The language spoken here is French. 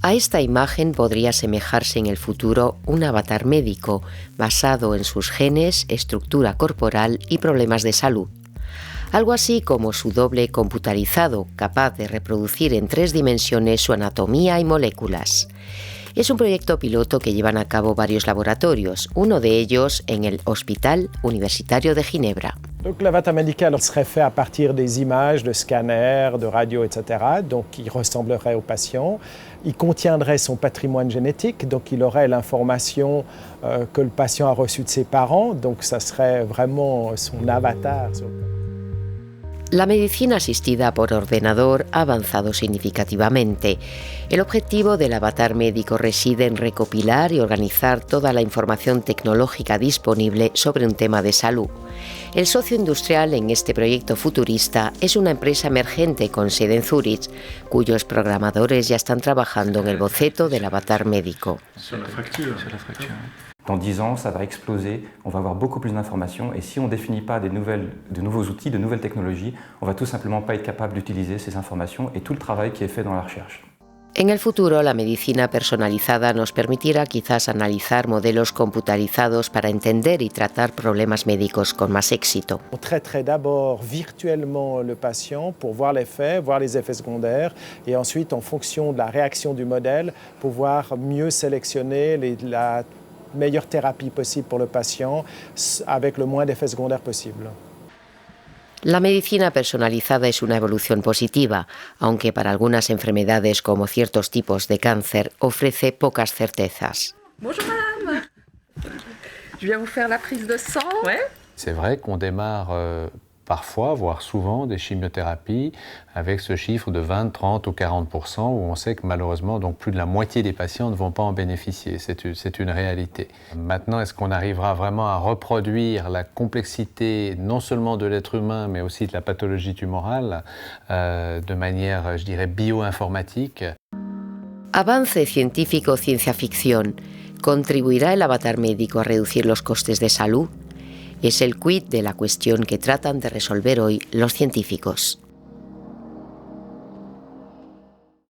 A esta imagen podría asemejarse en el futuro un avatar médico basado en sus genes, estructura corporal y problemas de salud. Algo así como su doble computarizado, capaz de reproducir en 3 dimensiones su anatomía y moléculas. Es un proyecto piloto que llevan a cabo varios laboratorios, uno de ellos en el Hospital Universitario de Ginebra. Donc l'avatar médical serait fait à partir des images, de scanners, de radios, etc. Donc il ressemblerait au patient. Il contiendrait son patrimoine génétique, donc il aurait l'information que le patient a reçue de ses parents. Donc ça serait vraiment son avatar. La medicina asistida por ordenador ha avanzado significativamente. El objetivo del avatar médico reside en recopilar y organizar toda la información tecnológica disponible sobre un tema de salud. El socio industrial en este proyecto futurista es una empresa emergente con sede en Zúrich, cuyos programadores ya están trabajando en el boceto del avatar médico. Dans 10 ans, ça va exploser, on va avoir beaucoup plus d'informations et si on ne définit pas de nouveaux outils, de nouvelles technologies, on va tout simplement pas être capable d'utiliser ces informations et tout le travail qui est fait dans la recherche. En el futuro, la medicina personalizada nos permitirá quizás analizar modelos computarizados para entender y tratar problemas médicos con más éxito. On traiterait d'abord virtuellement le patient pour voir les effets secondaires et ensuite, en fonction de la réaction du modèle, pouvoir mieux sélectionner la meilleure thérapie possible pour le patient avec le moins d'effets secondaires possible. La medicina personalizada es una evolución positiva, aunque para algunas enfermedades como ciertos tipos de cáncer ofrece pocas certezas. Bonjour madame, je viens vous faire la prise de sang. Ouais. C'est vrai qu'on démarre parfois, voire souvent, des chimiothérapies avec ce chiffre de 20, 30 ou 40%, où on sait que malheureusement, donc plus de la moitié des patients ne vont pas en bénéficier. C'est une réalité. Maintenant, est-ce qu'on arrivera vraiment à reproduire la complexité non seulement de l'être humain, mais aussi de la pathologie tumorale de manière, je dirais, bioinformatique? Avance científico ciencia ficción. ¿Contribuirá el avatar médico a reducir los costes de salud? Es el quid de la cuestión que tratan de resolver hoy los científicos.